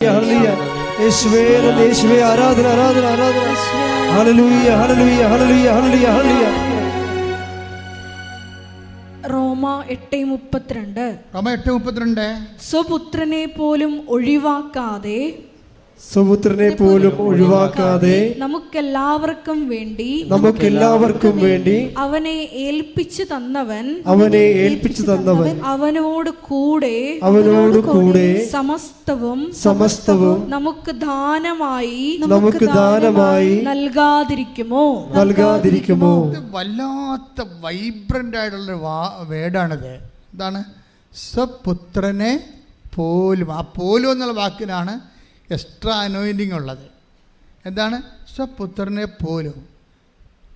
യേശുവേ യേശുവേ ആരാധന ആരാധന ആരാധന. ഹല്ലേലൂയ ഹല്ലേലൂയ ഹല്ലേലൂയ ഹല്ലേലൂയ ഹല്ലേലൂയ. റോമ 8:32 സ്വപുത്രനെ പോലും ഒഴിവാക്കാതെ നമുക്കെല്ലാവർക്കും വേണ്ടി അവനെ ഏൽപ്പിച്ചു തന്നവൻ അവനോട് കൂടെ സമസ്തവും നമുക്ക് ദാനമായി നൽകാതിരിക്കുമോ? വല്ലാത്ത വൈബ്രന്റ് ആയിട്ടുള്ള വേർഡാണിത്. എന്താണ്? സ്വപുത്രനെ പോലും. ആ പോലും എന്നുള്ള വാക്കിനാണ് എക്സ്ട്രാ അനോയിൻറ്റിങ് ഉള്ളത്. എന്താണ്? സ്വപുത്രനെ പോലും,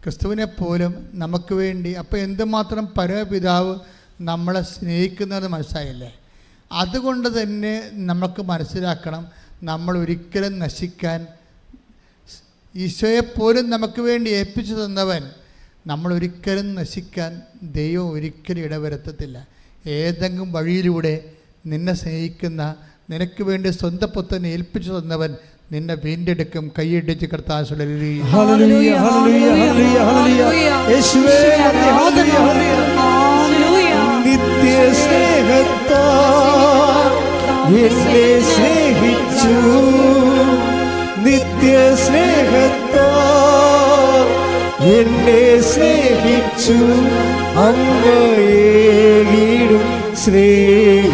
ക്രിസ്തുവിനെ പോലും നമുക്ക് വേണ്ടി. അപ്പോൾ എന്തുമാത്രം പരമപിതാവ് നമ്മളെ സ്നേഹിക്കുന്നത് മനസ്സിലായില്ലേ? അതുകൊണ്ട് തന്നെ നമുക്ക് മനസ്സിലാക്കണം, നമ്മൾ ഒരിക്കലും നശിക്കാൻ, ഈശോയെപ്പോലും നമുക്ക് വേണ്ടി ഏൽപ്പിച്ചു തന്നവൻ, നമ്മൾ ഒരിക്കലും നശിക്കാൻ ദൈവം ഒരിക്കലും ഇടവരുത്തത്തില്ല. ഏതെങ്കിലും വഴിയിലൂടെ നിന്നെ സ്നേഹിക്കുന്ന, നിനക്ക് വേണ്ടി സ്വന്തം പുത്രനെ ഏൽപ്പിച്ചു തന്നവൻ നിന്നെ വീണ്ടെടുക്കും. കൈയടിച്ച് കർത്താവ് നിത്യ സ്നേഹത്താൽ എന്നെ സ്നേഹിച്ചു, നിത്യ സ്നേഹത്താൽ എന്നെ സ്നേഹിച്ചു, അങ്ങയേകിടും സ്നേഹത്തേക്കാൾ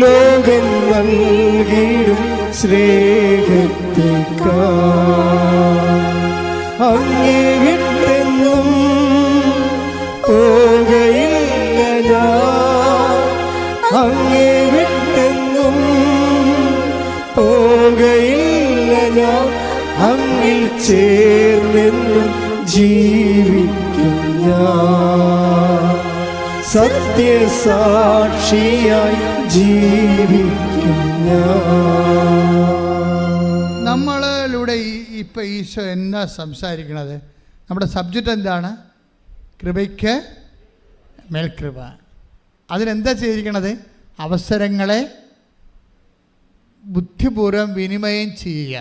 ലോകം നൽകിടും സ്നേഹത്തേക്കാൾ അങ്ങേ വിട്ടെന്നും പോകയില്ല ഞാൻ, അങ്ങേ വിട്ടെന്നും പോകയില്ല ഞാൻ, അങ്ങിൽ ചേർന്നെന്നും ജീവിക്കും ഞാൻ, സത്യസാക്ഷിയായി ജീവിക്കും ഞാൻ. നമ്മളിലൂടെ ഇപ്പം ഈശോ എന്നാ സംസാരിക്കണത്? നമ്മുടെ സബ്ജക്റ്റ് എന്താണ്? കൃപയ്ക്ക് മേൽകൃപ. അതിനെന്താ ചെയ്തിരിക്കണത്? അവസരങ്ങളെ ബുദ്ധിപൂർവ്വം വിനിമയം ചെയ്യുക.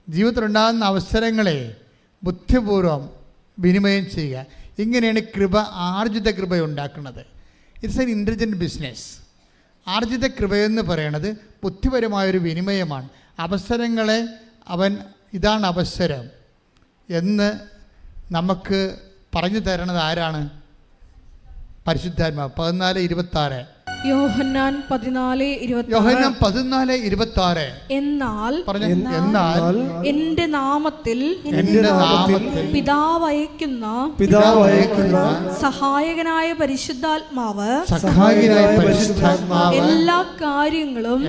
ജീവിതത്തിലുണ്ടാകുന്ന അവസരങ്ങളെ ബുദ്ധിപൂർവ്വം വിനിമയം ചെയ്യുക. ഇങ്ങനെയാണ് കൃപ, ആർജിത കൃപ ഉണ്ടാക്കുന്നത്. It's an intelligent business. ആർജിത കൃപയെന്ന് പറയണത് ബുദ്ധിപരമായൊരു വിനിമയമാണ്. അവസരങ്ങളെ ഇതാണ് അവസരം എന്ന് നമുക്ക് പറഞ്ഞു തരണത് ആരാണ്? പരിശുദ്ധാത്മാവ്. 14:26 യോഹന്നാൻ 14:26 എന്നാൽ എന്റെ നാമത്തിൽ പിതാവ് അയക്കുന്ന സഹായകനായ പരിശുദ്ധാത്മാവ് എല്ലാ കാര്യങ്ങളും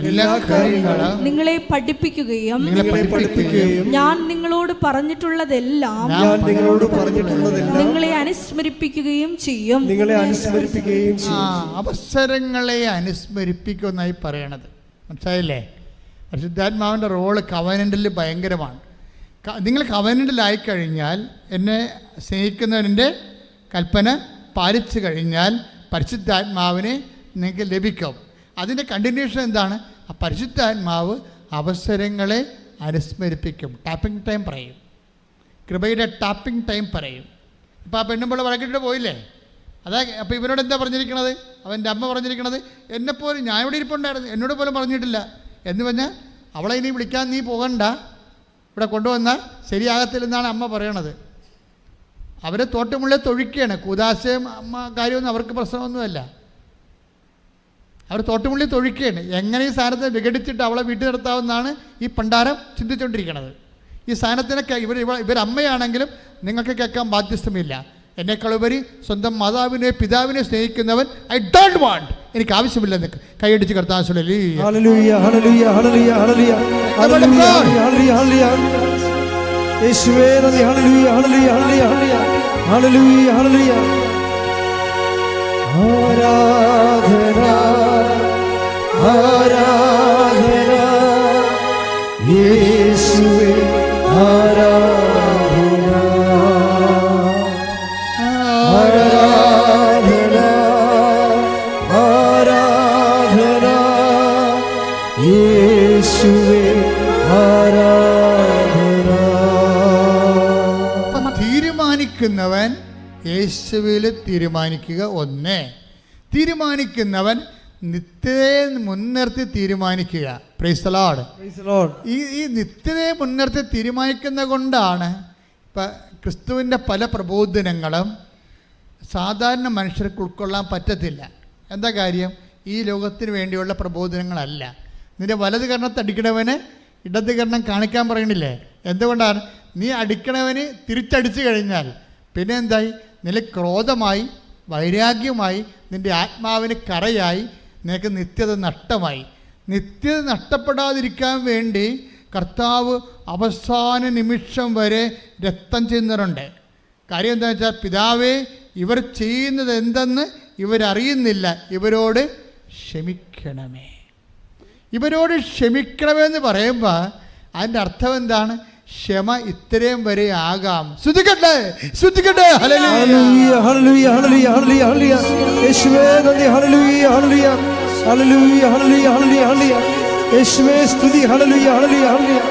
നിങ്ങളെ പഠിപ്പിക്കുകയും ഞാൻ നിങ്ങളോട് പറഞ്ഞിട്ടുള്ളതെല്ലാം നിങ്ങളെ അനുസ്മരിപ്പിക്കുകയും ചെയ്യും. അവസരങ്ങളെ അനുസ്മരിപ്പിക്കുമെന്നായി പറയണത് മനസ്സിലായില്ലേ? പരിശുദ്ധാത്മാവിൻ്റെ റോള് കവനൻ്റിൽ ഭയങ്കരമാണ്. നിങ്ങൾ കവനൻ്റിലായിക്കഴിഞ്ഞാൽ, എന്നെ സ്നേഹിക്കുന്നവൻ്റെ കൽപ്പന പാലിച്ചു കഴിഞ്ഞാൽ പരിശുദ്ധാത്മാവിനെ നിങ്ങൾക്ക് ലഭിക്കും. അതിൻ്റെ കണ്ടിന്യൂഷൻ എന്താണ്? ആ പരിശുദ്ധാത്മാവ് അവസരങ്ങളെ അനുസ്മരിപ്പിക്കും. ടാപ്പിംഗ് ടൈം പറയും, കൃപയുടെ ടാപ്പിംഗ് ടൈം പറയും. ഇപ്പോൾ ആ പെണ്ണുമ്പോൾ വഴക്കിട്ട് പോയില്ലേ? അതാ. അപ്പോൾ ഇവനോട് എന്താ പറഞ്ഞിരിക്കണത്? അവൻ്റെ അമ്മ പറഞ്ഞിരിക്കണത്, എന്നെപ്പോലും, ഞാൻ ഇവിടെ ഇരിപ്പുണ്ടായിരുന്നു, എന്നോട് പോലും പറഞ്ഞിട്ടില്ല എന്ന് പറഞ്ഞാൽ അവളെ ഇനി വിളിക്കാൻ നീ പോകണ്ട, ഇവിടെ കൊണ്ടുവന്നാൽ ശരിയാകത്തില്ലെന്നാണ് അമ്മ പറയണത്. അവരെ തോട്ടുമുള്ളിൽ തൊഴിക്കുകയാണ്. കൂദാശയും അമ്മ കാര്യമൊന്നും അവർക്ക് പ്രശ്നമൊന്നുമല്ല. അവർ തോട്ടുമുള്ളിൽ തൊഴിക്കുകയാണ്. എങ്ങനെ ഈ സാധനത്തെ വിഘടിച്ചിട്ട് അവളെ വീട്ടിൽ നിർത്താമെന്നാണ് ഈ പണ്ടാരം ചിന്തിച്ചുകൊണ്ടിരിക്കുന്നത്. ഈ സാധനത്തിനൊക്കെ ഇവരമ്മയാണെങ്കിലും നിങ്ങൾക്ക് കേൾക്കാൻ ബാധ്യസ്ഥമില്ല. എന്നെക്കാളുപരി സ്വന്തം മാതാവിനെ പിതാവിനെ സ്നേഹിക്കുന്നവൻ ഐ ഡോണ്ട് വാണ്ട്, എനിക്ക് ആവശ്യമില്ലെന്ന് കൈയടിച്ച് കർത്താവ് ആരാധന യേശുവേ ആരാധന. അപ്പം തീരുമാനിക്കുന്നവൻ യേശുവിൽ തീരുമാനിക്കുക. ഒന്ന്, തീരുമാനിക്കുന്നവൻ നിത്യതയെ മുൻനിർത്തി തീരുമാനിക്കുക. Price the Lord. ഈ നിത്യതയെ മുൻനിർത്തി തീരുമാനിക്കുന്ന കൊണ്ടാണ് ഇപ്പം ക്രിസ്തുവിൻ്റെ പല പ്രബോധനങ്ങളും സാധാരണ മനുഷ്യർക്ക് ഉൾക്കൊള്ളാൻ പറ്റത്തില്ല. എന്താ കാര്യം? ഈ ലോകത്തിന് വേണ്ടിയുള്ള പ്രബോധനങ്ങളല്ല. നിന്റെ വലത് കർണത്തെ അടിക്കണവന് ഇടത് കർണം കാണിക്കാൻ പറയണില്ലേ? എന്തുകൊണ്ടാണ്? നീ അടിക്കണവന് തിരിച്ചടിച്ചു കഴിഞ്ഞാൽ പിന്നെ എന്തായി? നില ക്രോധമായി, വൈരാഗ്യമായി, നിൻ്റെ ആത്മാവിന് കറയായി, നിനക്ക് നിത്യത നഷ്ടമായി. നിത്യത നഷ്ടപ്പെടാതിരിക്കാൻ വേണ്ടി കർത്താവ് അവസാന നിമിഷം വരെ രക്തം ചിന്തറുണ്ട്. കാര്യം എന്താണെന്ന് വെച്ചാൽ, പിതാവേ ഇവർ ചെയ്യുന്നത് എന്തെന്ന് ഇവരറിയുന്നില്ല, ഇവരോട് ക്ഷമിക്കണമേ. ഇവരോട് ക്ഷമിക്കണമെന്ന് പറയുമ്പോൾ അതിൻ്റെ അർത്ഥം എന്താണ്? ക്ഷമ ഇത്രയും വരെ ആകാം. ശ്രുതിക്കട്ടെ, ശ്രുതിക്കട്ടെ. ഹല്ലേലൂയ ഹല്ലേലൂയ ഹല്ലേലൂയ ഹല്ലേലൂയ. യേശുവേ നന്ദി. ഹല്ലേലൂയ ഹല്ലേലൂയ ഹല്ലേലൂയ ഹല്ലേലൂയ ഹല്ലേലൂയ ഹല്ലേലൂയ. യേശുവേ സ്തുതി. ഹല്ലേലൂയ ഹല്ലേലൂയ ഹല്ലേലൂയ.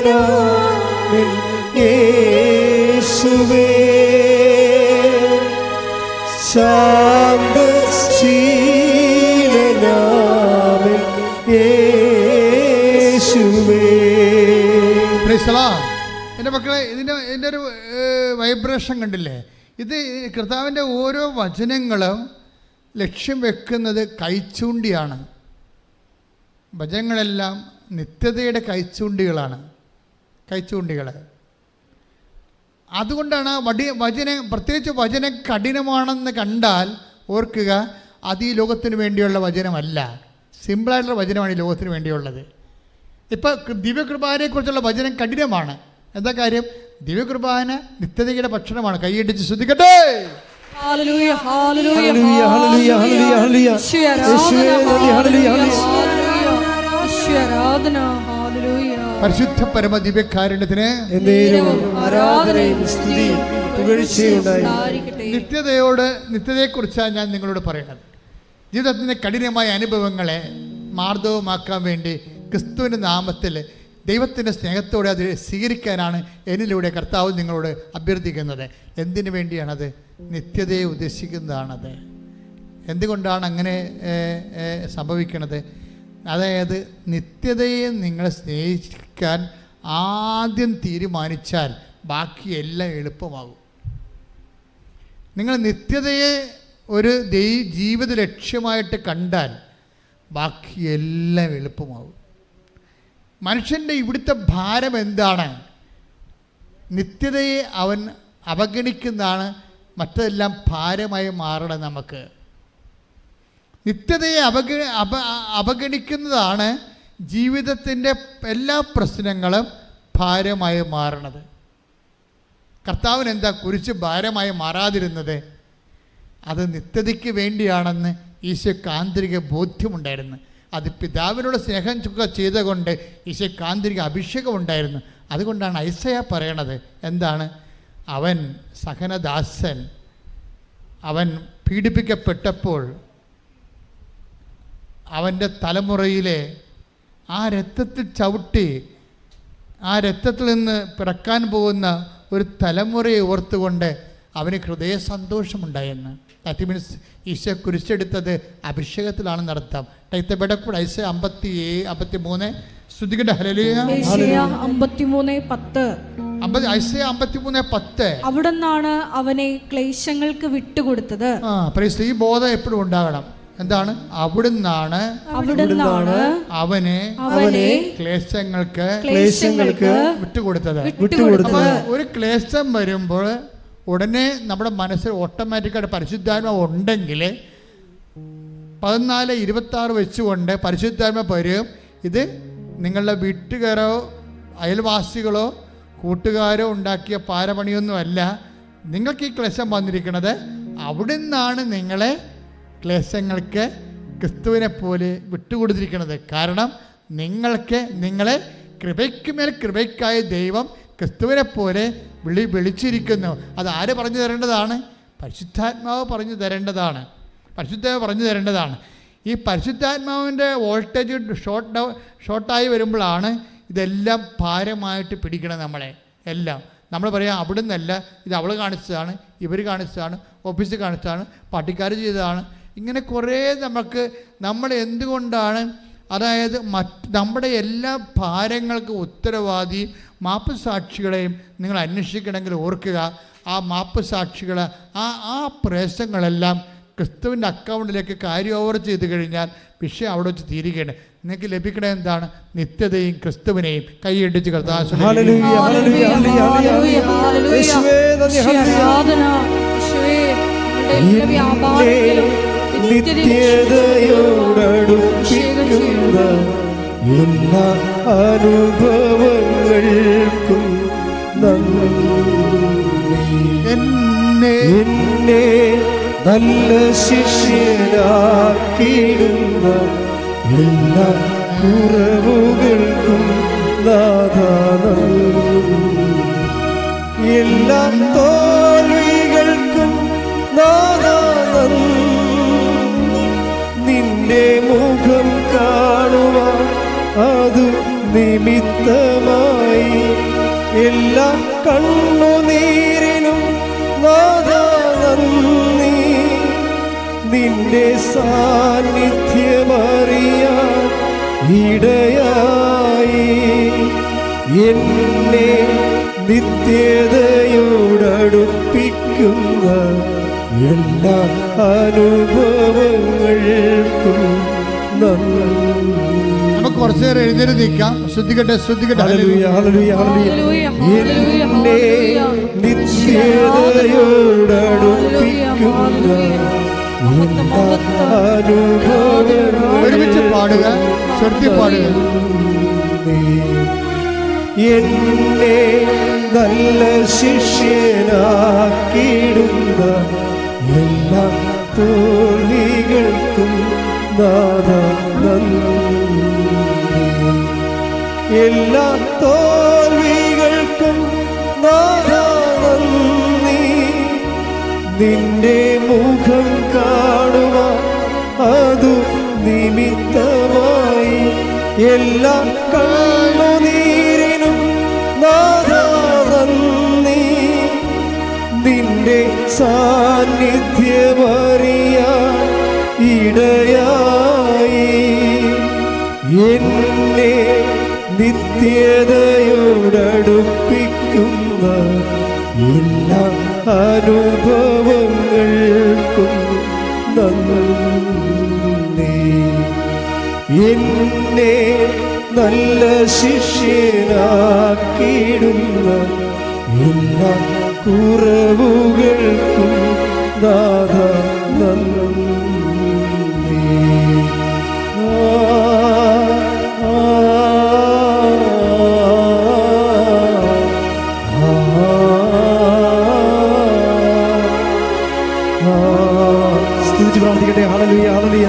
ശുഭാശീലനാമൻ യേശുവേ ശാന്തശീലനാമൻ യേശുവേ. Praise the lord. എൻ്റെ മക്കളെ, ഇതിൻ്റെ ഒരു വൈബ്രേഷൻ കണ്ടില്ലേ? ഇത് കർത്താവിൻ്റെ ഓരോ വചനങ്ങളും ലക്ഷ്യം വെക്കുന്നത് കൈച്ചൂണ്ടിയാണ്. വചനങ്ങളെല്ലാം നിത്യതയുടെ കൈച്ചൂണ്ടികളാണ്, കൈച്ചൂണ്ടികൾ. അതുകൊണ്ടാണ് വചനം, പ്രത്യേകിച്ച് വചനം കഠിനമാണെന്ന് കണ്ടാൽ ഓർക്കുക, അത് ഈ ലോകത്തിന് വേണ്ടിയുള്ള വചനമല്ല. സിമ്പിളായിട്ടുള്ള വചനമാണ് ഈ ലോകത്തിന് വേണ്ടിയുള്ളത്. ഇപ്പം ദിവ്യകൃപാനെക്കുറിച്ചുള്ള വചനം കഠിനമാണ്. എന്താ കാര്യം? ദിവ്യകൃപാന നിത്യതയുടെ ഭക്ഷണമാണ്. കൈയടിച്ച് ശ്രദ്ധിക്കട്ടെ. ഹല്ലേലൂയ ഹല്ലേലൂയ ഹല്ലേലൂയ ഹല്ലേലൂയ ഹല്ലേലൂയ. യേശുവേ നന്ദി. ഹല്ലേലൂയ ആരാധന. ഹല്ലേലൂയ. പരിശുദ്ധ പരമ ദിവ്യകാരുണ്യത്തിന് എന്നേരവും ആരാധനയും സ്തുതിയും പുകഴ്ചയും ഉണ്ടായിരിക്കട്ടെ. നിത്യതയെക്കുറിച്ചാണ് ഞാൻ നിങ്ങളോട് പറയുന്നത്. ജീവിതത്തിൻ്റെ കഠിനമായ അനുഭവങ്ങളെ മാർദ്ദവമാക്കാൻ വേണ്ടി ക്രിസ്തുവിൻ്റെ നാമത്തിൽ ദൈവത്തിൻ്റെ സ്നേഹത്തോടെ അത് സ്വീകരിക്കാനാണ് എന്നിലൂടെ കർത്താവ് നിങ്ങളോട് അഭ്യർത്ഥിക്കുന്നത്. എന്തിനു വേണ്ടിയാണത്? നിത്യതയെ ഉദ്ദേശിക്കുന്നതാണത്. എന്തുകൊണ്ടാണ് അങ്ങനെ സംഭവിക്കുന്നത്? അതായത് നിത്യതയെ നിങ്ങൾ സ്നേഹിക്കാൻ ആദ്യം തീരുമാനിച്ചാൽ ബാക്കിയെല്ലാം എളുപ്പമാകും. നിങ്ങൾ നിത്യതയെ ഒരു ജീവിത ലക്ഷ്യമായിട്ട് കണ്ടാൽ ബാക്കിയെല്ലാം എളുപ്പമാകും. മനുഷ്യൻ്റെ ഇവിടുത്തെ ഭാരം എന്താണ്? നിത്യതയെ അവൻ അവഗണിക്കുന്നതാണ് മറ്റെല്ലാം ഭാരമായി മാറണം. നമുക്ക് നിത്യതയെ അവഗണിക്കുന്നതാണ് ജീവിതത്തിൻ്റെ എല്ലാ പ്രശ്നങ്ങളും ഭാരമായി മാറണത്. കർത്താവിന് എന്താ കുരിശ് ഭാരമായി മാറാതിരുന്നത്? അത് നിത്യതയ്ക്ക് വേണ്ടിയാണെന്ന് ഈശോയ്ക്ക് ആന്തരിക ബോധ്യമുണ്ടായിരുന്നു. അത് പിതാവിനോട് സ്നേഹം ചെയ്തുകൊണ്ട് ഈശോയ്ക്ക് ആന്തരിക അഭിഷേകം ഉണ്ടായിരുന്നു. അതുകൊണ്ടാണ് ഐസയ പറയണത് എന്താണ്? അവൻ സഹനദാസൻ, അവൻ പീഡിപ്പിക്കപ്പെട്ടപ്പോൾ അവൻ്റെ തലമുറയിലെ ആ രക്തത്തിൽ ചവിട്ടി, ആ രക്തത്തിൽ നിന്ന് പിറക്കാൻ പോകുന്ന ഒരു തലമുറയെ ഓർത്തുകൊണ്ട് അവന് ഹൃദയ സന്തോഷമുണ്ടായെന്ന്. ദാറ്റ് മീൻസ് ഈശോ കുരിശെടുത്തത് അഭിഷേകത്തിലാണെന്ന് അർത്ഥം. ടൈത്തബെടക്കൂടെ ഐസയ 53 ശ്രുതികട ഹല്ലേലൂയ. ഐസയ 53:10. ഐസയ 53:10. അവിടുന്നാണ് അവനെ ക്ലേശങ്ങൾക്ക് വിട്ടുകൊടുത്തത്. ഈ ബോധം എപ്പോഴും ഉണ്ടാകണം. എന്താണ്? അവിടുന്നാണ് അവനെ ക്ലേശങ്ങൾക്ക് വിട്ടുകൊടുത്തത്. ഒരു ക്ലേശം വരുമ്പോൾ ഉടനെ നമ്മുടെ മനസ്സിൽ ഓട്ടോമാറ്റിക്കായിട്ട് പരിശുദ്ധാത്മാവ് ഉണ്ടെങ്കിൽ 14:26 വെച്ചുകൊണ്ട് പരിശുദ്ധാത്മാവ് വരും. ഇത് നിങ്ങളുടെ വീട്ടുകാരോ അയൽവാസികളോ കൂട്ടുകാരോ ഉണ്ടാക്കിയ പാരപണിയൊന്നുമല്ല. നിങ്ങൾക്ക് ഈ ക്ലേശം വന്നിരിക്കുന്നത് അവിടെ നിന്നാണ്. നിങ്ങളെ ക്ലേശങ്ങൾക്ക് ക്രിസ്തുവിനെ പോലെ വിട്ടുകൊടുത്തിരിക്കുന്നത്. കാരണം നിങ്ങളെ കൃപയ്ക്കുമേൽ കൃപയ്ക്കായ ദൈവം ക്രിസ്തുവിനെ പോലെ വിളിച്ചിരിക്കുന്നു. അത് ആര് പറഞ്ഞു തരേണ്ടതാണ്? പരിശുദ്ധാത്മാവ് പറഞ്ഞു തരേണ്ടതാണ്. പരിശുദ്ധാത്മാവ് പറഞ്ഞു തരേണ്ടതാണ്. ഈ പരിശുദ്ധാത്മാവിൻ്റെ വോൾട്ടേജ് ഷോർട്ടായി വരുമ്പോഴാണ് ഇതെല്ലാം ഭാരമായിട്ട് പിടിക്കണം നമ്മളെ എല്ലാം. നമ്മൾ പറയാം അവിടെ നിന്നല്ല, ഇത് അവൾ കാണിച്ചതാണ്, ഇവർ കാണിച്ചതാണ്, ഓഫീസിൽ കാണിച്ചതാണ്, പാർട്ടിക്കാർ ചെയ്തതാണ്. ഇങ്ങനെ കുറേ നമ്മൾ എന്തുകൊണ്ടാണ്, അതായത് നമ്മുടെ എല്ലാ ഭാരങ്ങൾക്കും ഉത്തരവാദി മാപ്പുസാക്ഷികളെയും നിങ്ങൾ അന്വേഷിക്കണമെങ്കിൽ ഓർക്കുക, ആ മാപ്പുസാക്ഷികൾ ആ പ്രേസങ്ങളെല്ലാം ക്രിസ്തുവിൻ്റെ അക്കൗണ്ടിലേക്ക് കാരി ഓവർ ചെയ്ത് കഴിഞ്ഞാൽ വിഷയം അവിടെ വെച്ച് തീരുകയാണ്. നിങ്ങൾക്ക് ലഭിക്കണേ എന്താണ്? നിത്യതയും ക്രിസ്തുവിനെയും കൈയടിച്ച് നിത്യതയോടടുപ്പിക്കുന്ന എല്ലാ അനുഭവങ്ങൾക്കും എന്നെ നല്ല ശിഷ്യനാക്കിയിടുന്ന എല്ലാ കുറവുകൾക്കും നാഥാനം, എല്ലാ തോൽവികൾക്കും നാഥാനം, നിന്റെ മുഖം കാണുവാൻ അതു നിമിത്തമായി എല്ലാ കണ്ണുനീരിനും നാഥാനം, നിന്റെ സാന്നിധ്യമറിയാൻ ഇടയായി എന്നെ നിത്യതയോടടുപ്പിക്കുന്ന എല്ലാ അനുഭവങ്ങൾക്കും നമുക്ക് കുറച്ചു നേരം എഴുന്നേറ്റ് നിൽക്കാം. ശ്രദ്ധിക്കട്ടെ. എന്നെ നിത്യതയോടടുപ്പിക്കുന്ന ഒരുമിച്ച് പാടുക, ശ്രദ്ധ പാടുക. എന്നെ നല്ല ശിഷ്യനാക്കിയിടുന്ന എല്ലാ തോൽവികൾക്കും നാഥാനം, എല്ലാ തോൽവികൾക്കും നാഥാനം, നിന്റെ മുഖം കാണുവാൻ അതു നിമിത്തമായി എല്ലാ കണ്ണുനീരിനും നാഥാനം, നിന്റെ സാന്നിധ്യമറിയാൻ ഇടയായി എന്നെ നിത്യതയോടടുപ്പിക്കുന്ന എല്ലാ അനുഭവങ്ങൾക്കും നന്ദി. എന്നെ നല്ല ശിഷ്യനാക്കിയിടുന്ന എല്ലാ കുറവുകൾക്കും നാഥാനം, സ്തുതിച്ച് പ്രാർത്ഥിക്കട്ടെ. Hallelujah, hallelujah.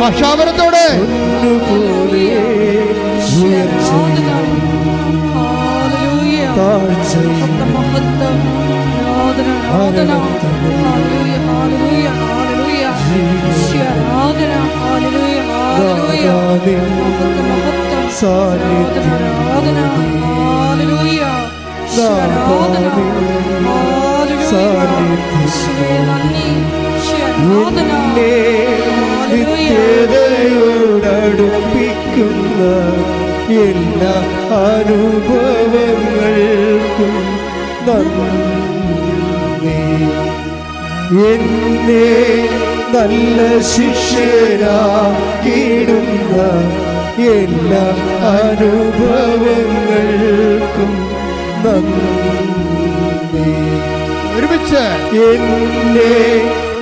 ഭാഷാപരത്തോടെ നിത്യതയോടടുപ്പിക്കുന്ന എല്ലാ അനുഭവങ്ങൾക്കും നന്ദി. എന്നെ നല്ല ശിഷ്യനാക്കിയിടുന്ന എല്ലാ അനുഭവങ്ങൾക്കും നന്ദി. ഒരുമിച്ച് എന്നെ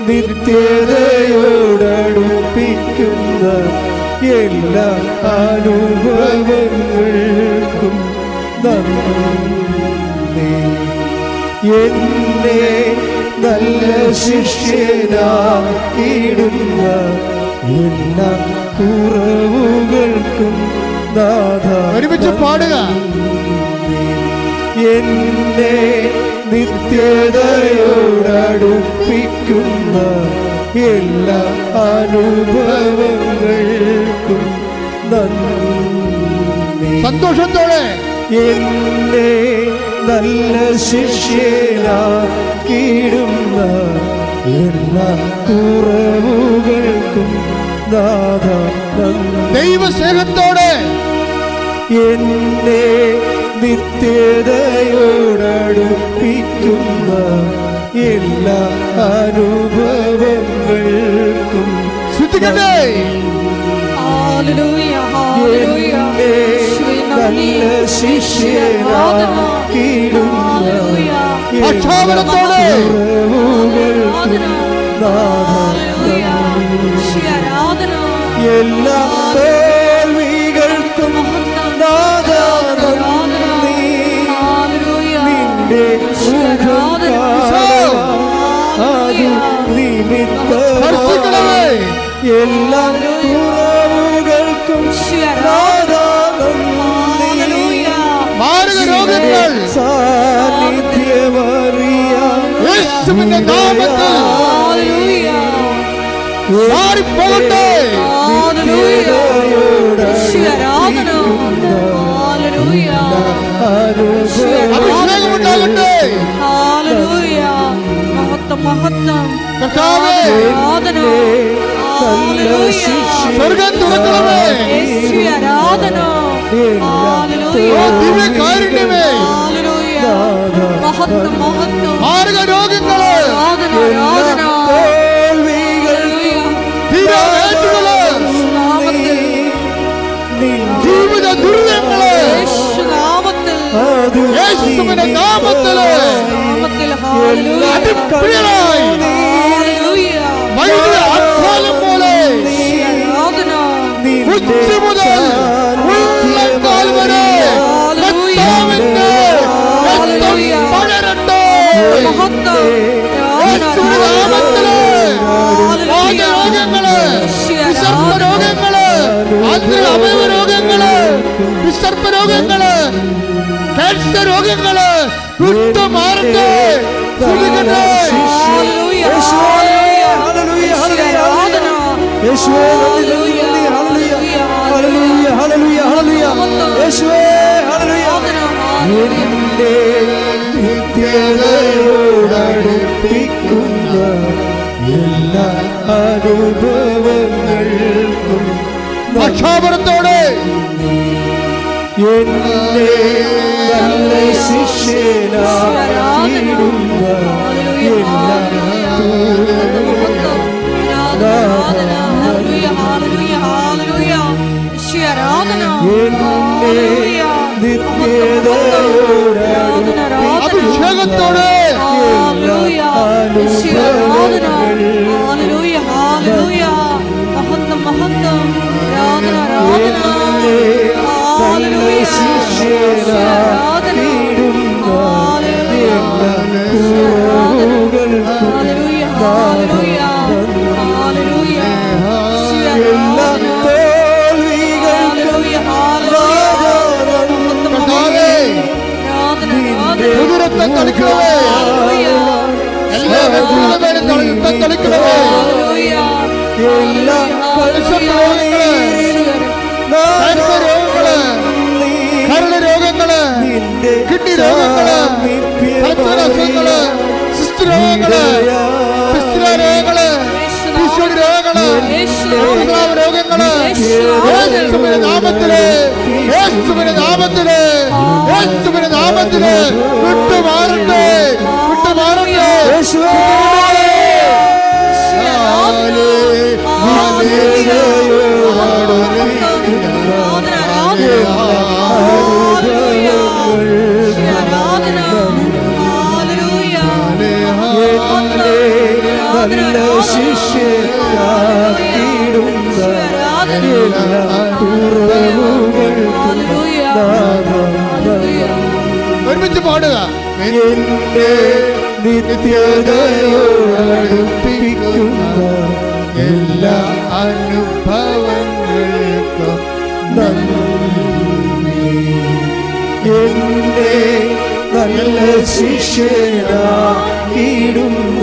നിത്യതയോടടുപ്പിക്കുന്ന എല്ലാ അനുഭവങ്ങൾക്കും നന്ദി. എന്നെ നല്ല ശിഷ്യനാക്കിയിടുന്ന എല്ലാ കുറവുകൾക്കും നാഥ ഒരുമിച്ച് പാടുക. എന്നെ നിത്യതയോടടുപ്പിക്കുന്ന എല്ലാ അനുഭവങ്ങൾക്കും നന്ദി. സന്തോഷത്തോടെ എന്നെ നല്ല ശിഷ്യനാക്കിയിടുന്ന എല്ലാ കുറവുകൾക്കും നാഥ നന്ദി. ദൈവസ്നേഹത്തോടെ എന്നെ നിത്യതയോടടുപ്പിക്കുന്ന എല്ലാ അനുഭവങ്ങൾക്കും ശ്രദ്ധിക്കട്ടെ. ഹല്ലേലൂയ, ഹല്ലേലൂയ. എന്നെ നല്ല ശിഷ്യനാക്കിയിടുന്ന എല്ലാ പക്ഷാപനത്തോടെ കുറവുകൾക്കും ഹല്ലേലൂയ. ആരാധന. എല്ലാ തോൽവികൾക്കും നാഥ നന്ദി. ഹല്ലേലൂയ. നിന്റെ മുഖം അത് നിമിത്തമായി എല്ലാ കുറവുകൾക്കും നാഥ നന്ദി. മാരക രോഗങ്ങൾ സാന്നിധ്യമറിയാം യേശുവിന്റെ നാമത്തിൽ ഹല്ലേലൂയ. മാറിപ്പോകട്ടെ. ആരാധന. ഹല്ലേലൂയ. അഭിഷേകം ഉണ്ടാകട്ടെ. ഹല്ലേലൂയ. മഹത്വം, മഹത്വം. കർത്താവേ, ആരാധന. ഹല്ലേലൂയ. സ്വർഗ്ഗം തുറക്കണമേ. യേശുവേ, ആരാധന. ഹല്ലേലൂയ. ഓ ദിവ്യകാരുണ്യമേ. ഹല്ലേലൂയ. മഹത്വം, മഹത്വം. മാരക രോഗങ്ങള്, ആരാധന, ആരാധന. തീരാവേറ്റുകള്, നാമത്തിൽ. ജീവിത ദുരിതങ്ങള് യേശുനാമത്തിൽ. യേശുവിന്റെ നാമത്തില് നാമത്തിൽ. ഹല്ലേലൂയ. അടിപ്പിഴലായി ഹല്ലേലൂയ. വൈദ്യുത ആഘാതം പോലെ ആരാധന. ഉച്ച മുതൽ ഉള്ളങ്കാൽ വരെ കർത്താവിന്റെ രക്തം പടരട്ടെ. മഹത്വം. യേശുവിന്റെ നാമത്തില് രോഗങ്ങള്, വിസർപ്പ രോഗങ്ങള്, അവയവ രോഗങ്ങള്, വിസർപ്പ രോഗങ്ങള്, ക്യാൻസർ രോഗങ്ങള് വിട്ടുമാറട്ടെ. ശ്രദ്ധിക്കട്ടെ. എന്റെ നിത്യതയോടടുപ്പിക്കുന്ന എല്ലാ അനുഭവങ്ങൾക്കും പക്ഷാപനത്തോടെ എന്നെ നല്ല ശിഷ്യനാക്കിയിടുന്ന എല്ലാ അഭിഷേകത്തോടെ മഹത്വം, മഹത്വം. രക്തം തളിക്കണമേ. എല്ലാ വ്യക്തികളുടെ രക്തം തളിക്കണമേ. എല്ലാ ക്യാൻസർ രോഗങ്ങള്, കരൾ രോഗങ്ങള്, കിഡ്നി രോഗങ്ങള്, തലച്ചോറ് അസുഖങ്ങള്, സിസ്റ്റ് രോഗങ്ങള്, പിസ്തുല രോഗങ്ങള്, യേശുവിന്റെ രോഗങ്ങള്, യേശുനാമ രോഗങ്ങള്, യേശുവിന്റെ നാമത്തില്, യേശുവിന്റെ നാമത്തില്, യേശുവിന്റെ നാമത്തില് വിട്ടുമാറട്ടെ, വിട്ടുമാറട്ടെ. നല്ല ശിഷ്യരാക്കിയിടുന്ന എല്ലാ കുറവുകൾക്കും ഒരുമിച്ച് പാടുക. എന്റെ നിത്യതയോടടുപ്പിക്കുന്ന എല്ലാ അനുഭവങ്ങൾക്കും നന്ദി. എന്റെ നല്ല ശിഷ്യരാക്കിയിടുന്ന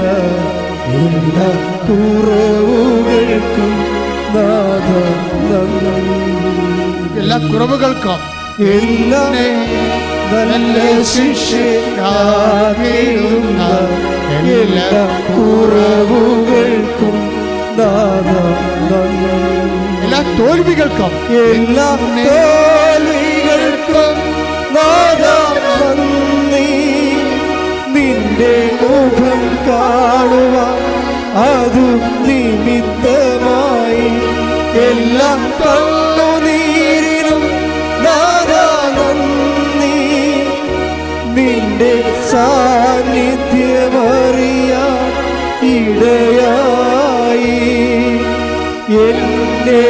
എല്ലാ കുറവുകൾക്കും നാഥ നന്ദി. എല്ലാ കുറവുകൾക്കും എല്ലാ നല്ല ശിഷ്യരാക്കിയിടുന്ന എല്ലാ കുറവുകൾക്കും നാഥ നന്ദി. എല്ലാ തോൽവികൾക്കും എല്ലാ തോൽവികൾക്കും നാഥ നന്ദി. നിന്റെ മുഖം കാണുവാൻ അതു നിമിത്തമായി എല്ലാ കണ്ണുനീരിനും നാഥ നന്ദി. നിന്റെ സാന്നിധ്യമറിയാൻ ഇടയായി എന്നെ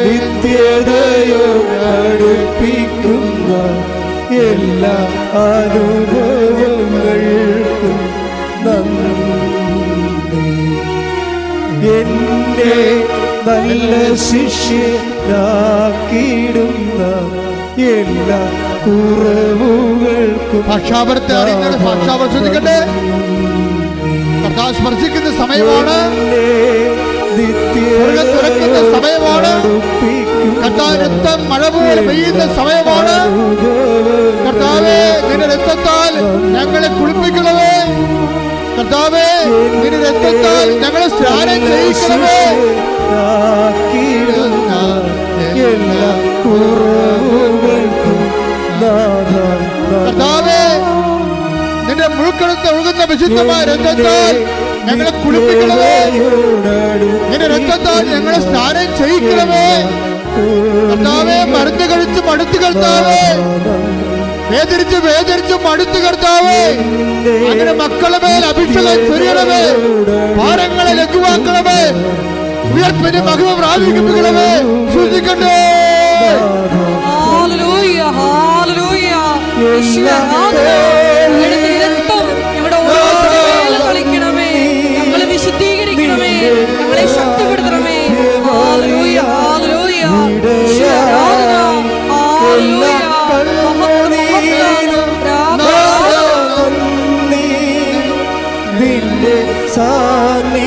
നിത്യതയോടടുപ്പിക്കുന്ന എല്ലാ അനുഭവങ്ങൾക്കും നന്ദി. എന്നെ നല്ല ശിഷ്യനാക്കിയിടുന്ന എല്ലാ കുറവുകൾക്കും ഭാഷാപരത്തെ അറിയുന്ന ഭാഷാപരം ശ്രദ്ധിക്കട്ടെ. കർത്താവ് സ്പർശിക്കുന്ന സമയമാണ്, സ്വർഗ്ഗം തുറക്കുന്ന സമയമാണ്, കർത്താവ് രക്തം മഴ പോലെ പെയ്യുന്ന സമയമാണ്. കർത്താവേ, നിന്റെ രക്തത്താൽ ഞങ്ങളെ കുളിപ്പിക്കണമേ. കർത്താവേ, നിന്റെ രക്തത്താൽ ഞങ്ങളെ സ്നാനം ചെയ്യിക്കണമേ. എല്ലാ കുറവുകൾക്കും കർത്താവേ, നിന്റെ മുഴുക്കണത്ത് ഒഴുകുന്ന വിശുദ്ധമായ രക്തത്താൽ ഞങ്ങളെ കുളിപ്പിക്കണമേ. നിന്റെ രക്തത്താൽ ഞങ്ങളെ സ്നാനം ചെയ്യിക്കണമേ. കർത്താവേ, മരുന്ന് കഴിച്ച് മടുത്ത് കർത്താവേ, വേദനിച്ച് വേദനിച്ച് മടുത്ത് കർത്താവേ, അങ്ങനെ മക്കളെ മേൽ അഭിഷേകം ചൊരിയണമേ. ഭാരങ്ങളെ ലഘുവാക്കണമേ. ഉയർപ്പിന്റെ മഹിമ പ്രാപിക്കണമേ. ശ്രദ്ധിക്കട്ടെ. ഞങ്ങളെ വിശുദ്ധീകരിക്കണമേ, ഞങ്ങളെ ശക്തിപ്പെടുത്തണമേ. നിന്റെ സാന്നിധ്യമറിയാൻ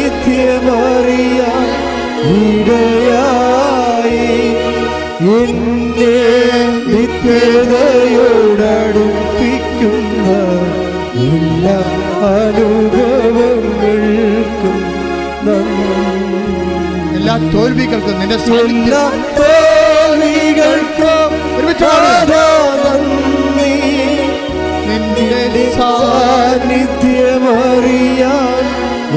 ഇടയായി എന്നെ നിത്യതയോടടുപ്പിക്കുന്ന എല്ലാ അനുഭവങ്ങൾക്കും നന്ദി. എല്ലാ തോൽവികൾക്കും നിന്റെ എല്ലാ തോൽവികൾക്കും നന്ദി. നിന്റെ സാന്നിധ്യമറിയാൻ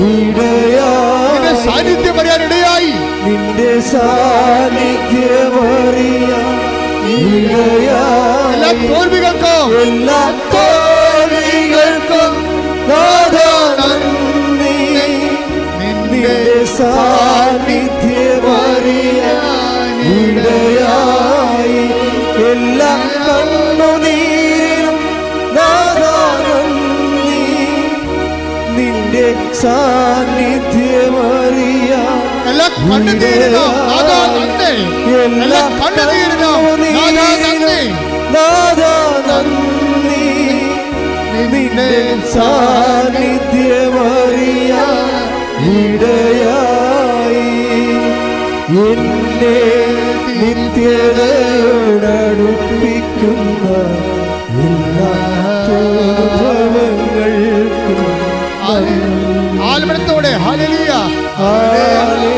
ഇടയായി, സാന്നിധ്യമറിയാൻ ഇടയായി, നിന്റെ സാന്നിധ്യമറിയാൻ ഇടയായി. എല്ലാ തോൽവികൾക്കും എല്ലാ തോൽവികൾക്കും നാഥ നന്ദി. നിന്റെ സാന്നിധ്യമറിയാൻ ഇടയായി എല്ലാ കണ്ണുനീരിനും നാഥ നന്ദി. നിന്റെ സാന്നിധ്യമറിയാൻ എല്ലാ കണ്ണുനീരിനും നാഥാ നന്ദി. എല്ലാ കണ്ണുനീരിനും നാഥാ നന്ദി. നാഥ നന്ദി. നിന്റെ സാന്നിധ്യമറിയാൻ ഇടയായി എന്നെ നിത്യതയോടടുപ്പിക്കുന്ന എല്ലാ അനുഭവങ്ങൾക്കും ആൽമനത്തോടെ ഹല്ലേലൂയ, ഹല്ലേലൂയ.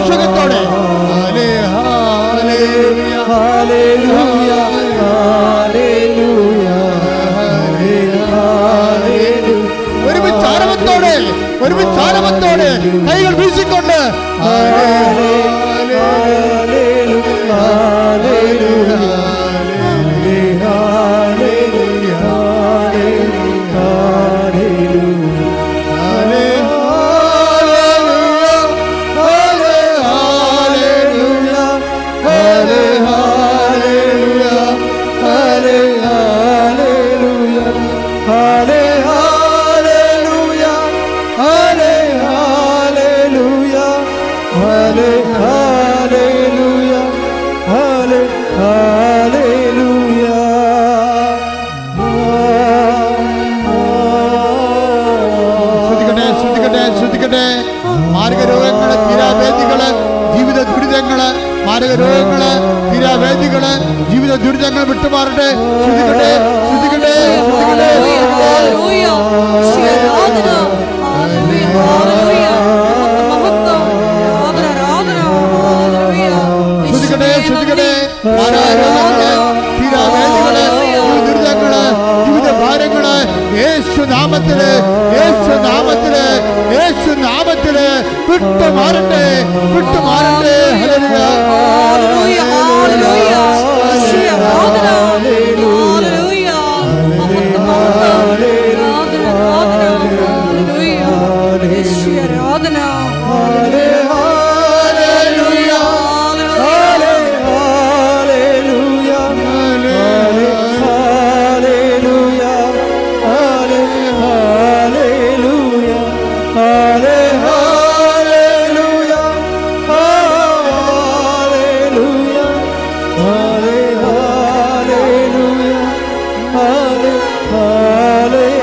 അഭിഷേകത്തോടെ ഒരുമിച്ച് ആരവത്തോടെ കൈകൾ വീശിക്കൊണ്ട് മാർഗരോഗങ്ങള്, തീരാവേദികള്, ജീവിത ദുരിതങ്ങള്, മാരകരോഗങ്ങള്, തീരാവേദികള്, ജീവിത ദുരിതങ്ങൾ വിട്ടുമാറട്ടെ. ശ്രദ്ധിക്കട്ടെ, ശ്രദ്ധിക്കട്ടെ, ശ്രദ്ധിക്കട്ടെ. ശ്രദ്ധിക്കട്ടെ, ശ്രദ്ധിക്കട്ടെ. മാരകരോഗങ്ങള്, തീരാവേദികള്, ദുരിതങ്ങള്, ജീവിത ഭാരങ്ങള് യേശുനാമത്തില്, യേശുനാമത്തില്, യേശുനാമത്തില് വിട്ടുമാറട്ടെ, വിട്ടുമാറട്ടെ. ഹല്ലേലൂയ, ഹല്ലേലൂയ,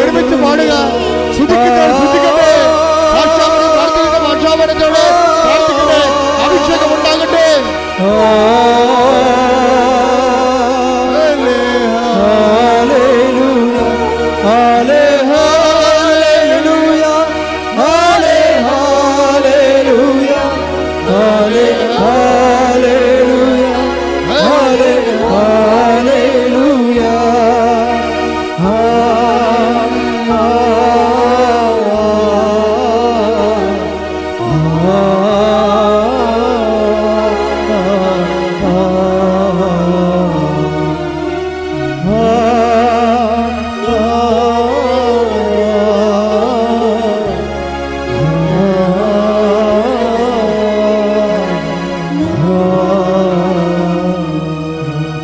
ഒരുമിച്ച് പാടുക. ശ്രദ്ധിക്കട്ടെ, ശ്രദ്ധിക്കട്ടെ. ഭാഷാപരത്തോടെ പ്രാർത്ഥിക്കട്ടെ. അഭിഷേകം ഉണ്ടാകട്ടെ.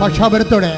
ഭാഷാപരത്തോടെ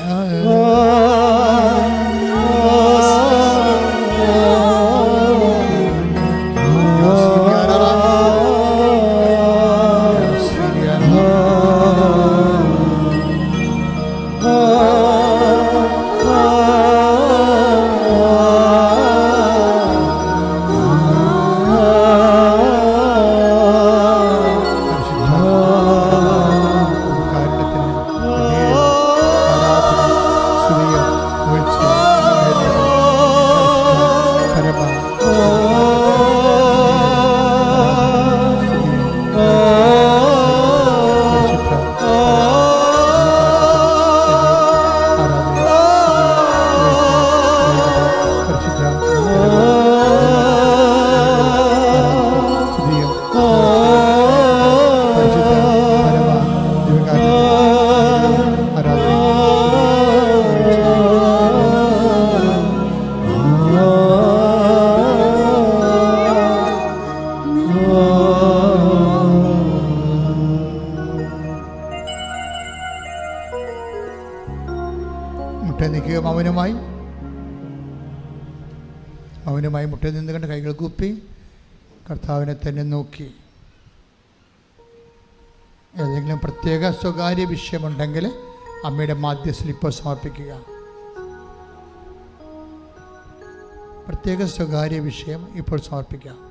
നിൽക്കുക. മൗനമായി മുട്ട നിന്ന് കണ്ട് കൈകൾ കൂപ്പി കർത്താവിനെ തന്നെ നോക്കി. ഏതെങ്കിലും പ്രത്യേക സ്വകാര്യ വിഷയമുണ്ടെങ്കിൽ അമ്മയുടെ മാധ്യസ്ഥയിൽ ഇപ്പോൾ സമർപ്പിക്കുക. പ്രത്യേക സ്വകാര്യ വിഷയം ഇപ്പോൾ സമർപ്പിക്കാം.